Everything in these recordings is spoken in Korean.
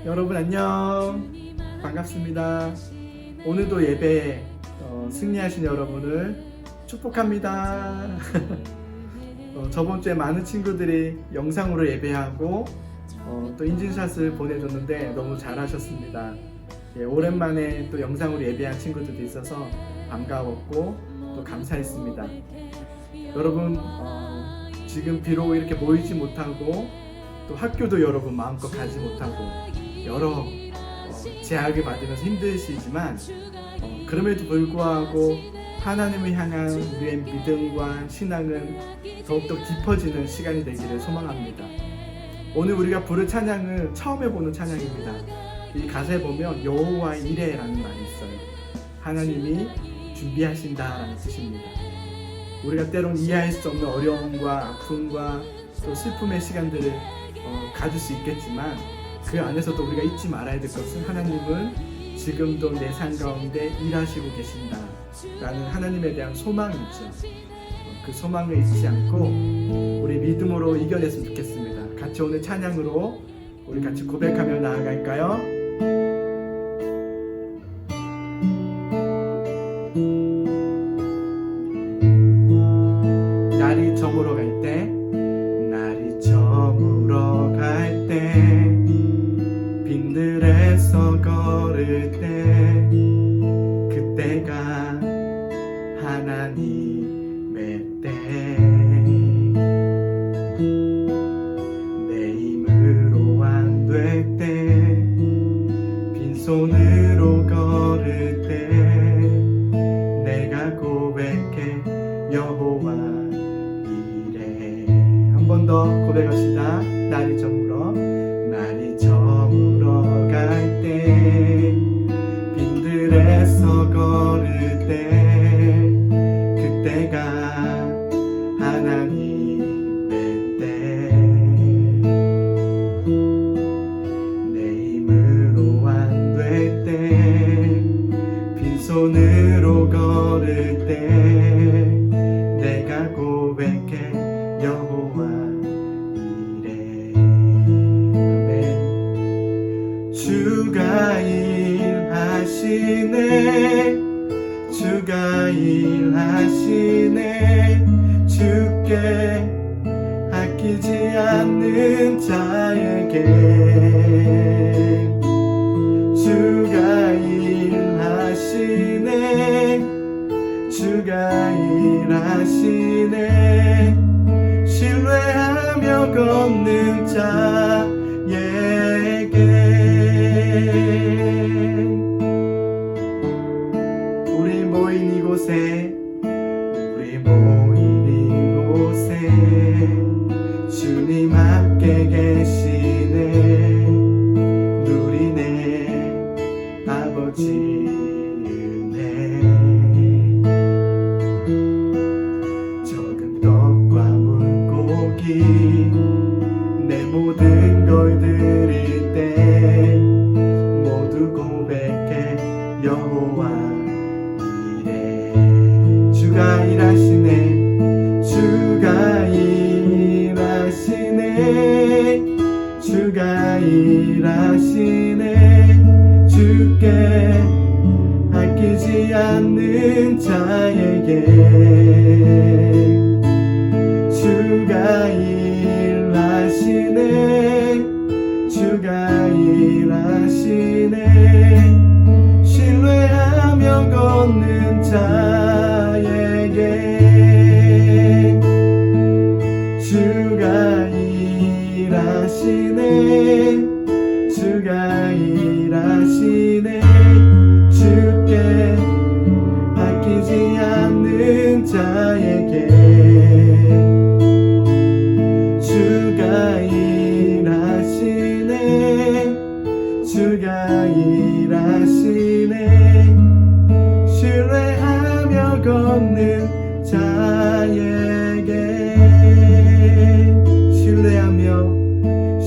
여러분 안녕. 반갑습니다. 오늘도 예배에 승리하신 여러분을 축복합니다. 저번 주에 많은 친구들이 영상으로 예배하고 또 인증샷을 보내줬는데 너무 잘하셨습니다. 오랜만에 또 영상으로 예배한 친구들도 있어서 반가웠고 또 감사했습니다. 여러분 지금 비록 이렇게 모이지 못하고 또 학교도 여러분 마음껏 가지 못하고 여러 제약을 받으면서 힘드시지만 그럼에도 불구하고 하나님을 향한 우리의 믿음과 신앙은 더욱더 깊어지는 시간이 되기를 소망합니다. 오늘 우리가 부를 찬양은 처음 해보는 찬양입니다. 이 가사에 보면 여호와 이레라는 말이 있어요. 하나님이 준비하신다라는 뜻입니다. 우리가 때론 이해할 수 없는 어려움과 아픔과 또 슬픔의 시간들을 가질 수 있겠지만 그 안에서도 우리가 잊지 말아야 될 것은 하나님은 지금도 내 삶 가운데 일하시고 계신다 라는 하나님에 대한 소망이죠. 그 소망을 잊지 않고 우리 믿음으로 이겨냈으면 좋겠습니다. 같이 오늘 찬양으로 우리 같이 고백하며 나아갈까요? 날이 저물어 갈 때, 날이 저물어 갈 때, 빈들에서 걸을 때, 그때가 하나님의 때. 내 힘으로 안 될 때, 빈손으로 걸을 때, 내가 고백해 여호와 이레. 한 번 더 고백합시다. 날이 저물어 갈 때, 빈들에서 걸을 때, 그때가 하나님의 때. 내 힘으로 안 될 때, 빈손으로 걸을 때, 내가 고백해 여호와 이레. 아멘. 주가 일하시네, 주가 일하시네, 주께 아끼지 않는 자에게. 주가 일하시네, 주가 일하시네, 신뢰하며 걷는 자에게. 우리 모인 이곳에 주님 함께 계시네. 누리네 아버지 은혜. 적은 떡과 물고기 내 모든 걸 드릴 때, 모두 고백해 여호와 이레. 주가 일하시네, 주가 일하시네, 주가 일하시네, 주께 아끼지 않는 자에게. 주가 일하시네, 주가 일하시네, 신뢰하며 걷는 자에게. 주가 일하시네, 주가 일하시네, 주께 아끼지 않는 자에게. 주가 일하시네, 주가 일하시네, 신뢰하며 걷는 자에게.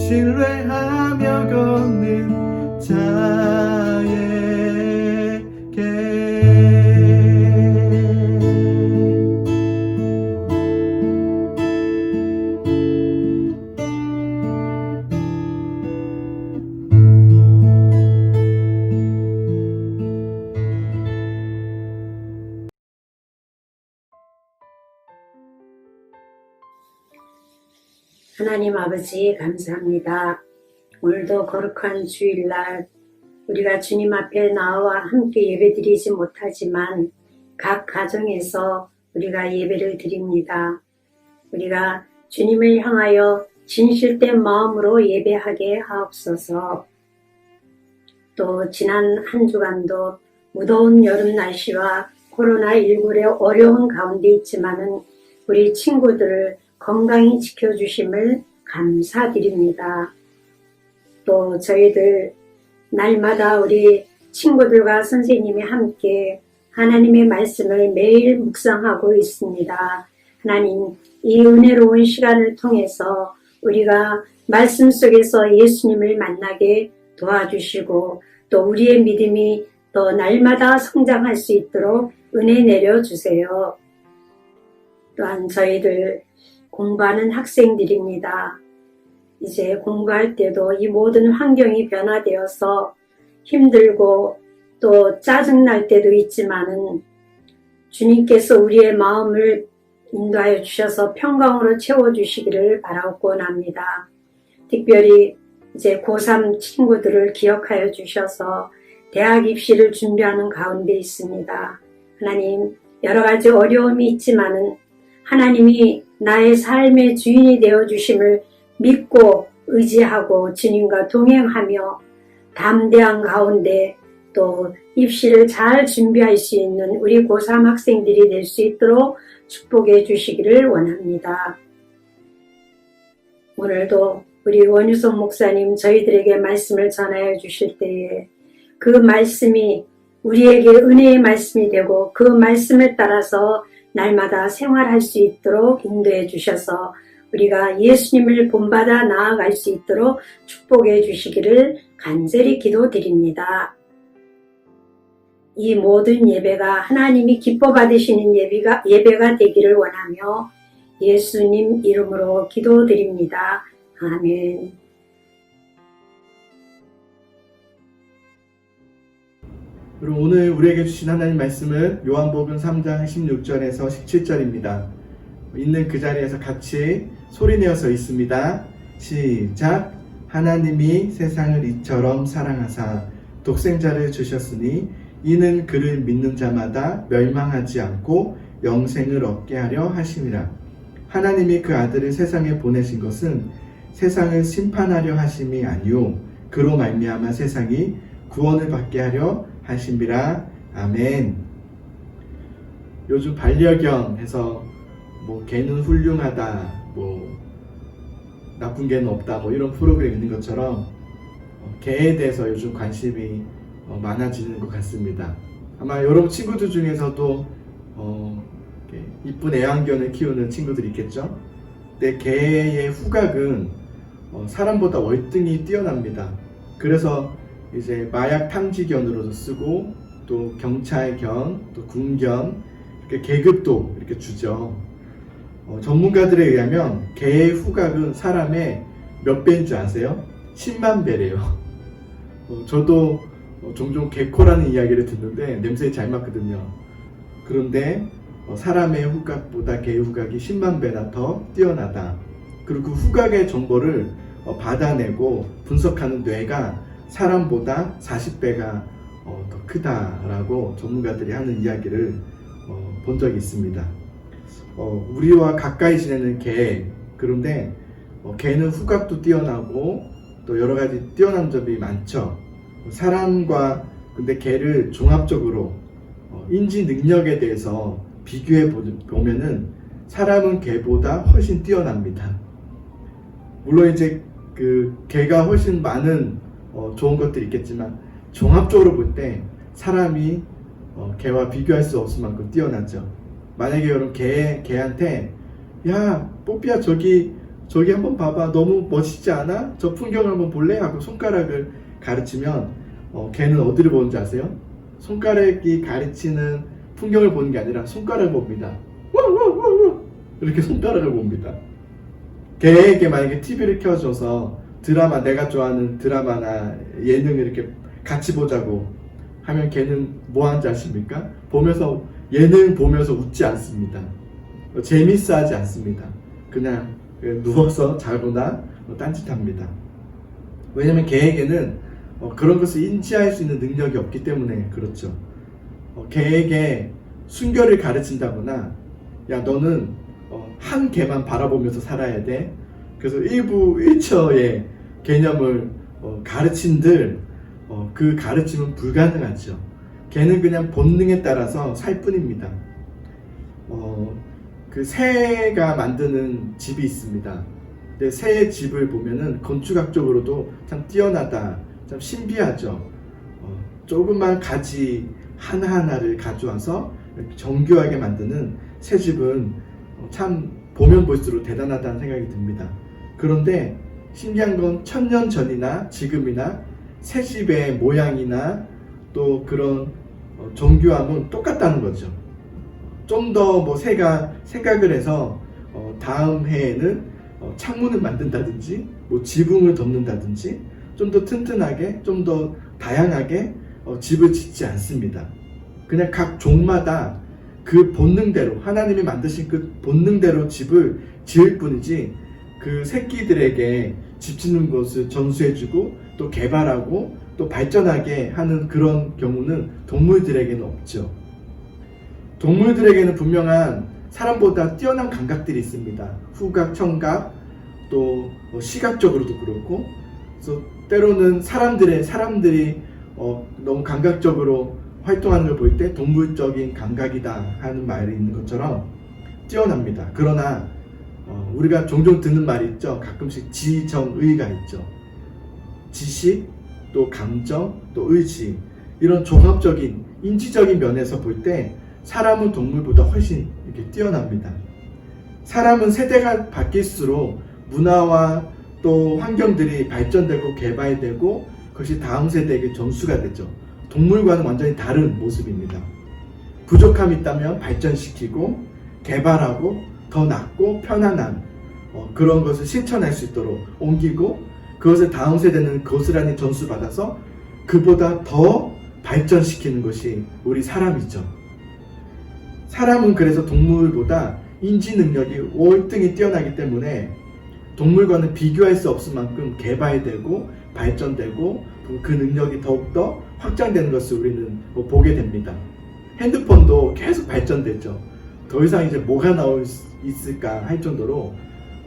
신뢰하며 걷는 자에게. 하나님 아버지 감사합니다. 오늘도 거룩한 주일날 우리가 주님 앞에 나와 함께 예배드리지 못하지만 각 가정에서 우리가 예배를 드립니다. 우리가 주님을 향하여 진실된 마음으로 예배하게 하옵소서. 또 지난 한 주간도 무더운 여름 날씨와 코로나19의 어려운 가운데 있지만은 우리 친구들을 건강히 지켜주심을 감사드립니다. 또 저희들 날마다 우리 친구들과 선생님이 함께 하나님의 말씀을 매일 묵상하고 있습니다. 하나님, 이 은혜로운 시간을 통해서 우리가 말씀 속에서 예수님을 만나게 도와주시고 또 우리의 믿음이 더 날마다 성장할 수 있도록 은혜 내려주세요. 또한 저희들 공부하는 학생들입니다. 이제 공부할 때도 이 모든 환경이 변화되어서 힘들고 또 짜증날 때도 있지만은 주님께서 우리의 마음을 인도하여 주셔서 평강으로 채워주시기를 바라고 합니다. 특별히 이제 고3 친구들을 기억하여 주셔서 대학 입시를 준비하는 가운데 있습니다. 하나님, 여러 가지 어려움이 있지만은 하나님이 나의 삶의 주인이 되어주심을 믿고 의지하고 주님과 동행하며 담대한 가운데 또 입시를 잘 준비할 수 있는 우리 고3 학생들이 될 수 있도록 축복해 주시기를 원합니다. 오늘도 우리 원유성 목사님 저희들에게 말씀을 전하여 주실 때에 그 말씀이 우리에게 은혜의 말씀이 되고 그 말씀을 따라서 날마다 생활할 수 있도록 인도해 주셔서 우리가 예수님을 본받아 나아갈 수 있도록 축복해 주시기를 간절히 기도드립니다. 이 모든 예배가 하나님이 기뻐 받으시는 예배가 되기를 원하며 예수님 이름으로 기도드립니다. 아멘. 그럼 오늘 우리에게 주신 하나님 말씀은 요한복음 3장 16절에서 17절입니다. 있는 그 자리에서 같이 소리내어서 있습니다. 시작. 하나님이 세상을 이처럼 사랑하사 독생자를 주셨으니 이는 그를 믿는 자마다 멸망하지 않고 영생을 얻게 하려 하심이라. 하나님이 그 아들을 세상에 보내신 것은 세상을 심판하려 하심이 아니요 그로 말미암아 세상이 구원을 받게 하려 하심이라. 아멘. 요즘 반려견 해서 뭐 개는 훌륭하다, 뭐 나쁜 개는 없다, 뭐 이런 프로그램이 있는 것처럼 개에 대해서 요즘 관심이 많아지는 것 같습니다. 아마 여러분 친구들 중에서도 이쁜 애완견을 키우는 친구들이 있겠죠. 근데 개의 후각은 사람보다 월등히 뛰어납니다. 그래서 이제 마약 탐지견으로도 쓰고 또 경찰견, 또 군견 이렇게 계급도 이렇게 주죠. 전문가들에 의하면 개의 후각은 사람의 몇 배인 줄 아세요? 10만 배래요. 저도 종종 개코라는 이야기를 듣는데 냄새에 잘 맡거든요. 그런데 사람의 후각보다 개의 후각이 10만 배나 더 뛰어나다. 그리고 그 후각의 정보를 받아내고 분석하는 뇌가 사람보다 40배가 더 크다라고 전문가들이 하는 이야기를 본 적이 있습니다. 우리와 가까이 지내는 개, 그런데 개는 후각도 뛰어나고 또 여러 가지 뛰어난 점이 많죠. 사람과 근데 개를 종합적으로 인지 능력에 대해서 비교해 보면은 사람은 개보다 훨씬 뛰어납니다. 물론 이제 그 개가 훨씬 많은 좋은 것들이 있겠지만 종합적으로 볼 때 사람이 개와 비교할 수 없을 만큼 뛰어나죠. 만약에 여러분 개한테 야 뽀삐야 저기 한번 봐봐 너무 멋있지 않아? 저 풍경을 한번 볼래? 하고 손가락을 가르치면 개는 어디를 보는지 아세요? 손가락이 가르치는 풍경을 보는 게 아니라 손가락을 봅니다. 이렇게 손가락을 봅니다. 개에게 만약에 TV를 켜줘서 드라마, 내가 좋아하는 드라마나 예능을 이렇게 같이 보자고 하면 걔는 뭐 하는지 아십니까? 예능 보면서 웃지 않습니다. 재밌어 하지 않습니다. 그냥 누워서 자거나 딴짓합니다. 왜냐하면 개에게는 그런 것을 인지할 수 있는 능력이 없기 때문에 그렇죠. 개에게 순결을 가르친다거나 야 너는 한 개만 바라보면서 살아야 돼. 그래서 일부 일처의 개념을 가르친들 그 가르침은 불가능하죠. 개는 그냥 본능에 따라서 살 뿐입니다. 그 새가 만드는 집이 있습니다. 근데 새의 집을 보면은 건축학적으로도 참 뛰어나다, 참 신비하죠. 조그만 가지 하나하나를 가져와서 정교하게 만드는 새 집은 참 보면 볼수록 대단하다는 생각이 듭니다. 그런데 신기한 건 1000년 전이나 지금이나 새 집의 모양이나 또 그런 정교함은 똑같다는 거죠. 좀 더 뭐 새가 생각을 해서 다음 해에는 창문을 만든다든지 뭐 지붕을 덮는다든지 좀 더 튼튼하게 좀 더 다양하게 집을 짓지 않습니다. 그냥 각 종마다 그 본능대로 하나님이 만드신 그 본능대로 집을 지을 뿐이지 그 새끼들에게 집 짓는 것을 전수해주고 또 개발하고 또 발전하게 하는 그런 경우는 동물들에게는 없죠. 동물들에게는 분명한 사람보다 뛰어난 감각들이 있습니다. 후각, 청각, 또 시각적으로도 그렇고, 그래서 때로는 사람들이 너무 감각적으로 활동하는 걸 볼 때 동물적인 감각이다 하는 말이 있는 것처럼 뛰어납니다. 그러나 우리가 종종 듣는 말이 있죠. 가끔씩 지정의가 있죠. 지식, 또 감정, 또 의지, 이런 종합적인 인지적인 면에서 볼 때 사람은 동물보다 훨씬 이렇게 뛰어납니다. 사람은 세대가 바뀔수록 문화와 또 환경들이 발전되고 개발되고 그것이 다음 세대에게 전수가 되죠. 동물과는 완전히 다른 모습입니다. 부족함이 있다면 발전시키고 개발하고 더 낫고 편안한 그런 것을 실천할 수 있도록 옮기고 그것을 다음 세대는 고스란히 전수받아서 그보다 더 발전시키는 것이 우리 사람이죠. 사람은 그래서 동물보다 인지 능력이 월등히 뛰어나기 때문에 동물과는 비교할 수 없을 만큼 개발되고 발전되고 그 능력이 더욱더 확장되는 것을 우리는 보게 됩니다. 핸드폰도 계속 발전됐죠. 더 이상 이제 뭐가 나올 수 있을까 할 정도로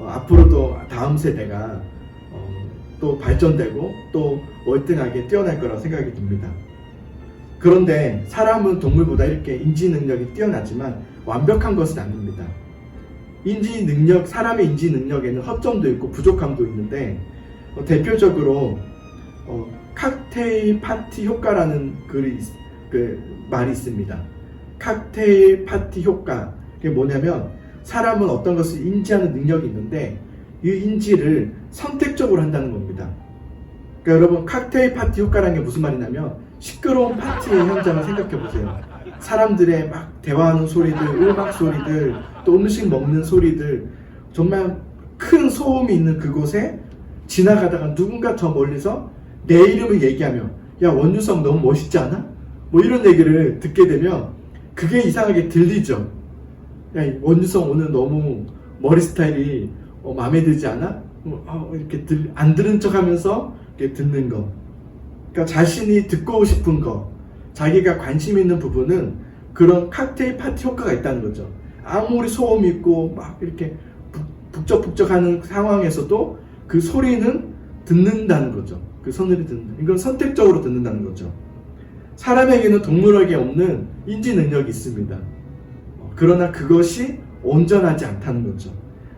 앞으로도 다음 세대가 또 발전되고 또 월등하게 뛰어날 거라고 생각이 듭니다. 그런데 사람은 동물보다 이렇게 인지 능력이 뛰어나지만 완벽한 것은 아닙니다. 사람의 인지 능력에는 허점도 있고 부족함도 있는데 대표적으로 칵테일 파티 효과라는 말이 있습니다. 칵테일 파티 효과. 그게 뭐냐면 사람은 어떤 것을 인지하는 능력이 있는데 이 인지를 선택적으로 한다는 겁니다. 그러니까 여러분 칵테일 파티 효과라는 게 무슨 말이냐면 시끄러운 파티의 현장을 생각해 보세요. 사람들의 막 대화하는 소리들, 음악 소리들, 또 음식 먹는 소리들, 정말 큰 소음이 있는 그곳에 지나가다가 누군가 저 멀리서 내 이름을 얘기하며 야 원유성 너무 멋있지 않아? 뭐 이런 얘기를 듣게 되면 그게 이상하게 들리죠. 야 원유성 오늘 너무 머리 스타일이 마음에 들지 않아? 이렇게 안 들은 척 하면서 이렇게 듣는 거. 그러니까 자신이 듣고 싶은 거, 자기가 관심 있는 부분은 그런 칵테일 파티 효과가 있다는 거죠. 아무리 소음이 있고 막 이렇게 북적북적하는 상황에서도 그 소리는 듣는다는 거죠. 그 소리를 듣는. 이건 선택적으로 듣는다는 거죠. 사람에게는 동물에게 없는 인지 능력이 있습니다. 그러나 그것이 온전하지 않다는 거죠.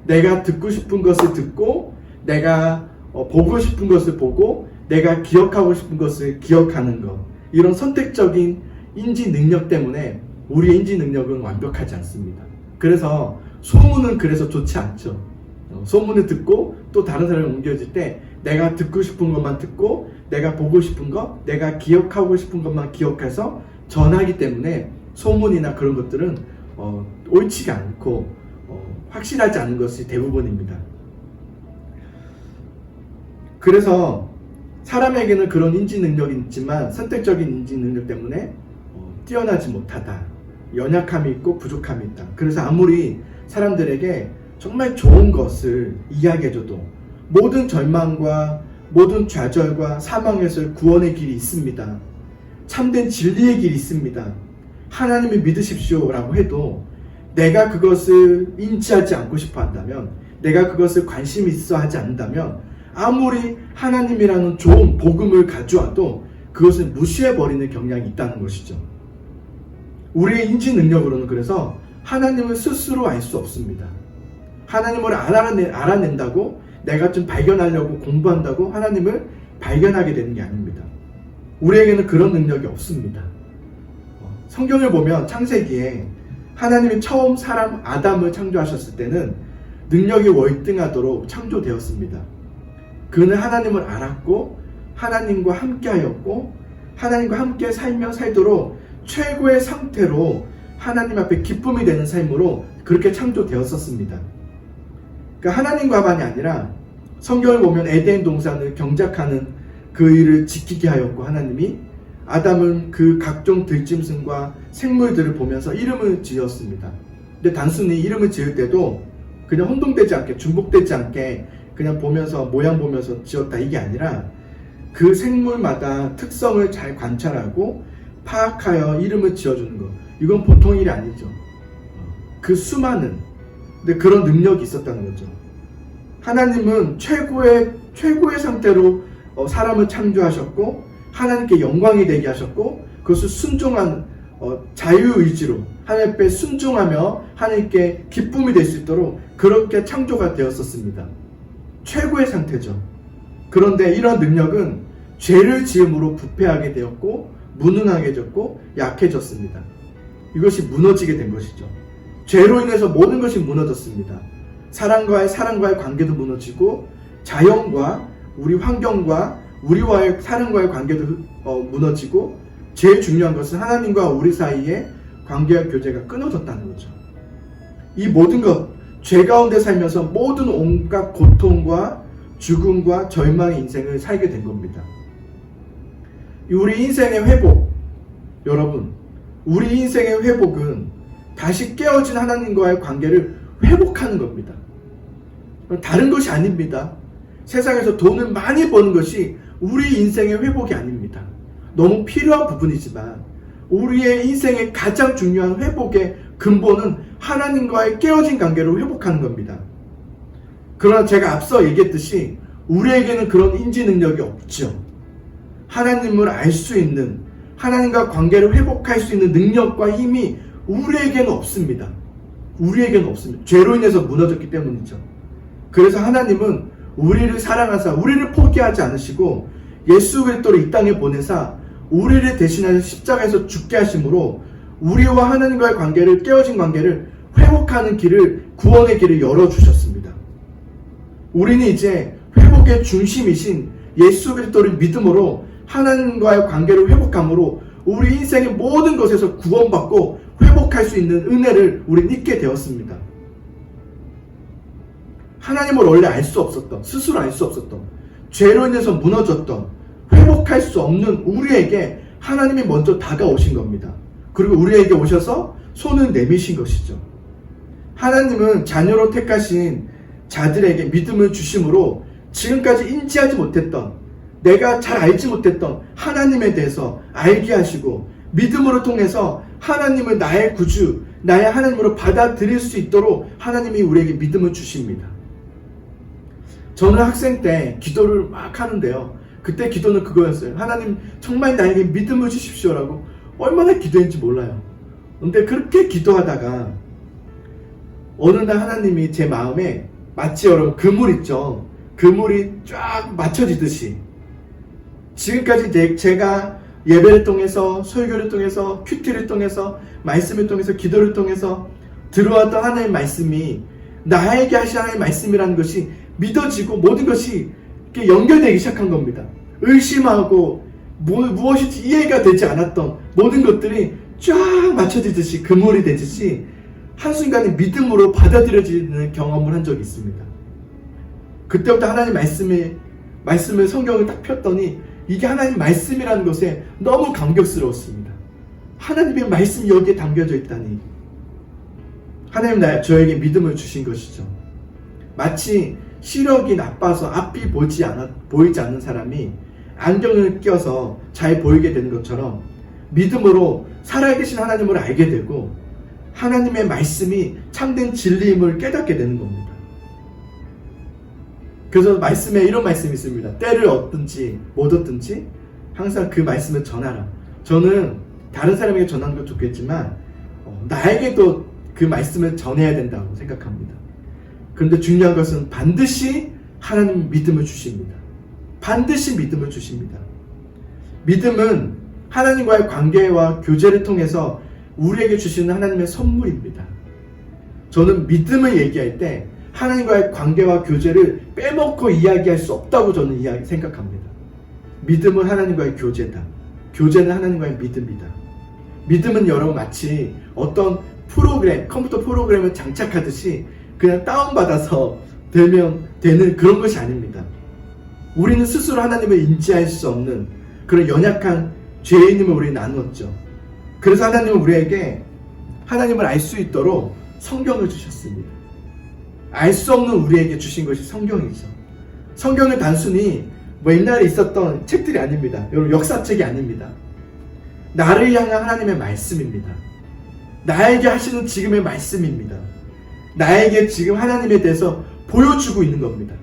내가 듣고 싶은 것을 듣고 내가 보고 싶은 것을 보고 내가 기억하고 싶은 것을 기억하는 것, 이런 선택적인 인지 능력 때문에 우리의 인지 능력은 완벽하지 않습니다. 그래서 소문은 그래서 좋지 않죠. 소문을 듣고 또 다른 사람이 옮겨질 때 내가 듣고 싶은 것만 듣고 내가 보고 싶은 것, 내가 기억하고 싶은 것만 기억해서 전하기 때문에 소문이나 그런 것들은 옳지가 않고 확실하지 않은 것이 대부분입니다. 그래서 사람에게는 그런 인지 능력이 있지만 선택적인 인지 능력 때문에 뛰어나지 못하다. 연약함이 있고 부족함이 있다. 그래서 아무리 사람들에게 정말 좋은 것을 이야기해줘도 모든 절망과 모든 좌절과 사망에서 구원의 길이 있습니다. 참된 진리의 길이 있습니다. 하나님을 믿으십시오 라고 해도 내가 그것을 인지하지 않고 싶어 한다면, 내가 그것을 관심 있어 하지 않는다면 아무리 하나님이라는 좋은 복음을 가져와도 그것을 무시해버리는 경향이 있다는 것이죠. 우리의 인지 능력으로는 그래서 하나님을 스스로 알 수 없습니다. 하나님을 알아낸다고 내가 좀 발견하려고 공부한다고 하나님을 발견하게 되는 게 아닙니다. 우리에게는 그런 능력이 없습니다. 성경을 보면 창세기에 하나님이 처음 사람 아담을 창조하셨을 때는 능력이 월등하도록 창조되었습니다. 그는 하나님을 알았고 하나님과 함께하였고 하나님과 함께 살며 살도록 최고의 상태로 하나님 앞에 기쁨이 되는 삶으로 그렇게 창조되었었습니다. 그러니까 하나님과만이 아니라 성경을 보면 에덴 동산을 경작하는 그 일을 지키게 하였고, 하나님이 아담은 그 각종 들짐승과 생물들을 보면서 이름을 지었습니다. 근데 단순히 이름을 지을 때도 그냥 혼동되지 않게, 중복되지 않게 그냥 보면서 모양 보면서 지었다 이게 아니라 그 생물마다 특성을 잘 관찰하고 파악하여 이름을 지어주는 것, 이건 보통 일이 아니죠. 그 수많은, 근데 그런 능력이 있었다는 거죠. 하나님은 최고의 상태로 사람을 창조하셨고 하나님께 영광이 되게 하셨고 그것을 순종한 자유의지로 하나님 앞에 순종하며 하나님께 기쁨이 될 수 있도록 그렇게 창조가 되었었습니다. 최고의 상태죠. 그런데 이런 능력은 죄를 지음으로 부패하게 되었고 무능하게 졌고 약해졌습니다. 이것이 무너지게 된 것이죠. 죄로 인해서 모든 것이 무너졌습니다. 사랑과의 관계도 무너지고 자연과 우리 환경과 우리와의 사람과의 관계도 무너지고 제일 중요한 것은 하나님과 우리 사이에 관계와 교제가 끊어졌다는 거죠. 이 모든 것, 죄 가운데 살면서 모든 온갖 고통과 죽음과 절망의 인생을 살게 된 겁니다. 우리 인생의 회복, 여러분, 우리 인생의 회복은 다시 깨어진 하나님과의 관계를 회복하는 겁니다. 다른 것이 아닙니다. 세상에서 돈을 많이 버는 것이 우리 인생의 회복이 아닙니다. 너무 필요한 부분이지만 우리의 인생의 가장 중요한 회복의 근본은 하나님과의 깨어진 관계를 회복하는 겁니다. 그러나 제가 앞서 얘기했듯이 우리에게는 그런 인지 능력이 없죠. 하나님을 알 수 있는, 하나님과 관계를 회복할 수 있는 능력과 힘이 우리에게는 없습니다. 우리에게는 없습니다. 죄로 인해서 무너졌기 때문이죠. 그래서 하나님은 우리를 사랑하사 우리를 포기하지 않으시고 예수 그리스도를 이 땅에 보내사 우리를 대신하여 십자가에서 죽게 하심으로 우리와 하나님과의 관계를, 깨어진 관계를 회복하는 길을, 구원의 길을 열어주셨습니다. 우리는 이제 회복의 중심이신 예수 그리스도를 믿음으로 하나님과의 관계를 회복함으로 우리 인생의 모든 것에서 구원받고 회복할 수 있는 은혜를 우리는 잊게 되었습니다. 하나님을 원래 알 수 없었던, 스스로 알 수 없었던, 죄로 인해서 무너졌던, 회복할 수 없는 우리에게 하나님이 먼저 다가오신 겁니다. 그리고 우리에게 오셔서 손을 내미신 것이죠. 하나님은 자녀로 택하신 자들에게 믿음을 주심으로 지금까지 인지하지 못했던, 내가 잘 알지 못했던 하나님에 대해서 알게 하시고 믿음으로 통해서 하나님을 나의 구주, 나의 하나님으로 받아들일 수 있도록 하나님이 우리에게 믿음을 주십니다. 저는 학생 때 기도를 막 하는데요. 그때 기도는 그거였어요. 하나님 정말 나에게 믿음을 주십시오라고 얼마나 기도했는지 몰라요. 근데 그렇게 기도하다가 어느 날 하나님이 제 마음에 마치 여러분 그물 있죠. 그물이 쫙 맞춰지듯이 지금까지 제가 예배를 통해서, 설교를 통해서, 큐티를 통해서, 말씀을 통해서, 기도를 통해서 들어왔던 하나님의 말씀이 나에게 하신 하나님의 말씀이라는 것이 믿어지고 모든 것이 이렇게 연결되기 시작한 겁니다. 의심하고 무엇인지 이해가 되지 않았던 모든 것들이 쫙 맞춰지듯이, 그물이 되듯이 한순간에 믿음으로 받아들여지는 경험을 한 적이 있습니다. 그때부터 하나님 말씀을 성경을 딱 폈더니 이게 하나님 말씀이라는 것에 너무 감격스러웠습니다. 하나님의 말씀이 여기에 담겨져 있다니. 하나님 저에게 믿음을 주신 것이죠. 마치 시력이 나빠서 앞이 보이지 않는 사람이 안경을 껴서 잘 보이게 되는 것처럼 믿음으로 살아계신 하나님을 알게 되고 하나님의 말씀이 참된 진리임을 깨닫게 되는 겁니다. 그래서 말씀에 이런 말씀이 있습니다. 때를 얻든지 못 얻든지 항상 그 말씀을 전하라. 저는 다른 사람에게 전하는 것도 좋겠지만 나에게도 그 말씀을 전해야 된다고 생각합니다. 그런데 중요한 것은 반드시 하나님 믿음을 주십니다. 반드시 믿음을 주십니다. 믿음은 하나님과의 관계와 교제를 통해서 우리에게 주시는 하나님의 선물입니다. 저는 믿음을 얘기할 때 하나님과의 관계와 교제를 빼먹고 이야기할 수 없다고 저는 생각합니다. 믿음은 하나님과의 교제다. 교제는 하나님과의 믿음이다. 믿음은 여러분 마치 어떤 프로그램, 컴퓨터 프로그램을 장착하듯이 그냥 다운받아서 되면 되는 그런 것이 아닙니다. 우리는 스스로 하나님을 인지할 수 없는 그런 연약한 죄인임을 우리는 나누었죠. 그래서 하나님은 우리에게 하나님을 알 수 있도록 성경을 주셨습니다. 알 수 없는 우리에게 주신 것이 성경이죠. 성경은 단순히 옛날에 있었던 책들이 아닙니다. 여러분 역사책이 아닙니다. 나를 향한 하나님의 말씀입니다. 나에게 하시는 지금의 말씀입니다. 나에게 지금 하나님에 대해서 보여주고 있는 겁니다.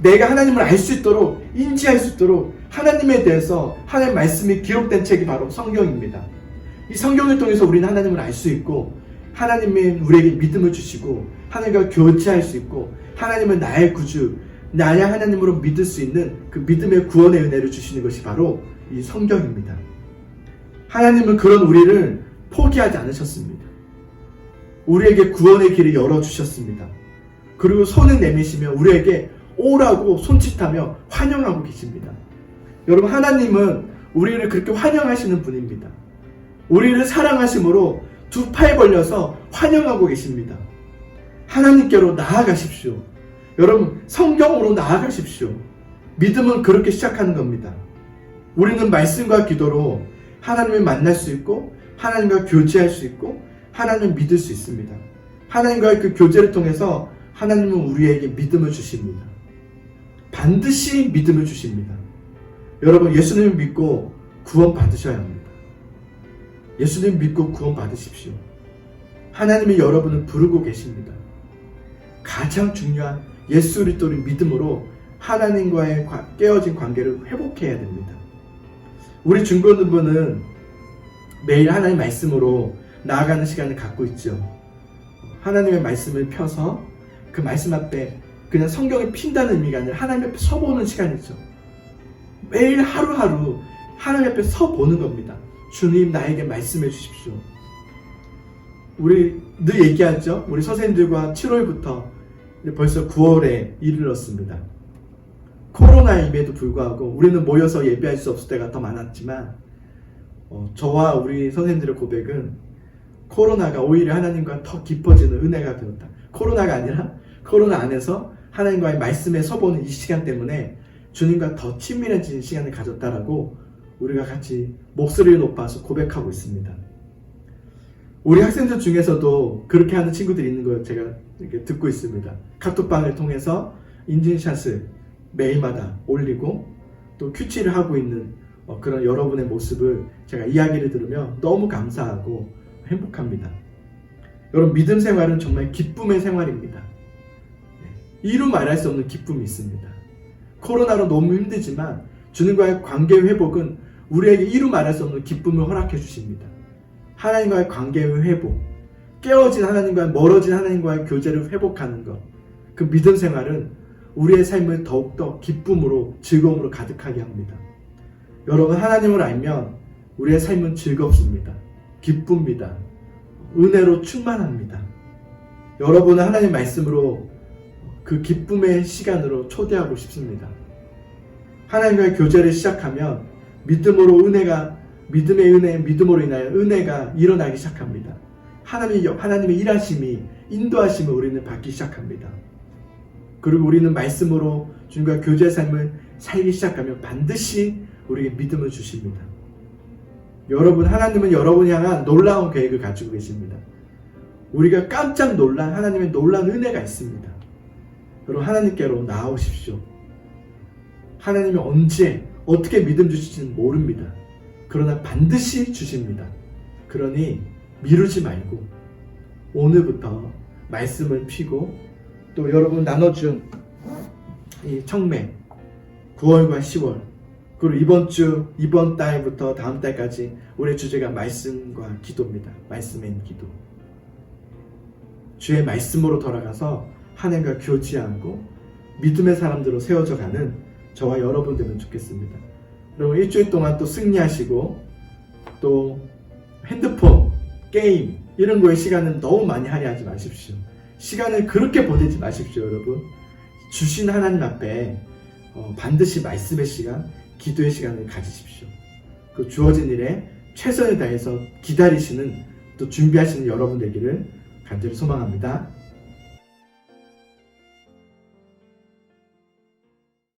내가 하나님을 알 수 있도록 인지할 수 있도록 하나님에 대해서 하나님의 말씀이 기록된 책이 바로 성경입니다. 이 성경을 통해서 우리는 하나님을 알 수 있고 하나님은 우리에게 믿음을 주시고 하나님과 교제할 수 있고 하나님은 나의 구주, 나의 하나님으로 믿을 수 있는 그 믿음의 구원의 은혜를 주시는 것이 바로 이 성경입니다. 하나님은 그런 우리를 포기하지 않으셨습니다. 우리에게 구원의 길을 열어주셨습니다. 그리고 손을 내미시며 우리에게 오라고 손짓하며 환영하고 계십니다. 여러분 하나님은 우리를 그렇게 환영하시는 분입니다. 우리를 사랑하심으로 두 팔 벌려서 환영하고 계십니다. 하나님께로 나아가십시오. 여러분 성경으로 나아가십시오. 믿음은 그렇게 시작하는 겁니다. 우리는 말씀과 기도로 하나님을 만날 수 있고 하나님과 교제할 수 있고 하나님을 믿을 수 있습니다. 하나님과의 그 교제를 통해서 하나님은 우리에게 믿음을 주십니다. 반드시 믿음을 주십니다. 여러분 예수님을 믿고 구원 받으셔야 합니다. 예수님 믿고 구원 받으십시오. 하나님이 여러분을 부르고 계십니다. 가장 중요한 예수 그리스도를 믿음으로 하나님과의 깨어진 관계를 회복해야 됩니다. 우리 중고등부는 매일 하나님의 말씀으로 나아가는 시간을 갖고 있죠. 하나님의 말씀을 펴서 그 말씀 앞에 그냥 성경을 핀다는 의미가 아니라 하나님 앞에 서보는 시간이죠. 매일 하루하루 하나님 앞에 서보는 겁니다. 주님 나에게 말씀해 주십시오. 우리 늘 얘기하죠. 우리 선생님들과 7월부터 벌써 9월에 이르렀습니다. 코로나임에도 불구하고 우리는 모여서 예배할 수 없을 때가 더 많았지만 저와 우리 선생님들의 고백은 코로나가 오히려 하나님과 더 깊어지는 은혜가 되었다. 코로나가 아니라 코로나 안에서 하나님과의 말씀에 서보는 이 시간 때문에 주님과 더 친밀해지는 시간을 가졌다라고 우리가 같이 목소리를 높아서 고백하고 있습니다. 우리 학생들 중에서도 그렇게 하는 친구들이 있는 걸 제가 이렇게 듣고 있습니다. 카톡방을 통해서 인증샷을 매일마다 올리고 또 큐티를 하고 있는 그런 여러분의 모습을 제가 이야기를 들으며 너무 감사하고 행복합니다. 여러분 믿음 생활은 정말 기쁨의 생활입니다. 이루 말할 수 없는 기쁨이 있습니다. 코로나로 너무 힘들지만 주님과의 관계 회복은 우리에게 이루 말할 수 없는 기쁨을 허락해 주십니다. 하나님과의 관계의 회복, 깨어진 하나님과 멀어진 하나님과의 교제를 회복하는 것, 그 믿음 생활은 우리의 삶을 더욱더 기쁨으로 즐거움으로 가득하게 합니다. 여러분 하나님을 알면 우리의 삶은 즐겁습니다. 기쁩니다. 은혜로 충만합니다. 여러분은 하나님 말씀으로 그 기쁨의 시간으로 초대하고 싶습니다. 하나님과의 교제를 시작하면 믿음으로 믿음의 은혜, 믿음으로 인하여 은혜가 일어나기 시작합니다. 하나님의 일하심이, 인도하심을 우리는 받기 시작합니다. 그리고 우리는 말씀으로 주님과 교제의 삶을 살기 시작하면 반드시 우리에게 믿음을 주십니다. 여러분, 하나님은 여러분을 향한 놀라운 계획을 가지고 계십니다. 우리가 깜짝 놀란 하나님의 놀라운 은혜가 있습니다. 여러분 하나님께로 나아오십시오. 하나님이 언제 어떻게 믿음 주실지는 모릅니다. 그러나 반드시 주십니다. 그러니 미루지 말고 오늘부터 말씀을 피고 또 여러분 나눠준 이 청매 9월과 10월 그리고 이번 달부터 다음 달까지 우리의 주제가 말씀과 기도입니다. 말씀인 기도. 주의 말씀으로 돌아가서 하나님과 교제하고 믿음의 사람들로 세워져 가는 저와 여러분 되면 좋겠습니다. 그리고 일주일 동안 또 승리하시고 또 핸드폰, 게임 이런 거에 시간을 너무 많이 할애하지 마십시오. 시간을 그렇게 보내지 마십시오, 여러분. 주신 하나님 앞에 반드시 말씀의 시간, 기도의 시간을 가지십시오. 그 주어진 일에 최선을 다해서 기다리시는 또 준비하시는 여러분 되기를 간절히 소망합니다.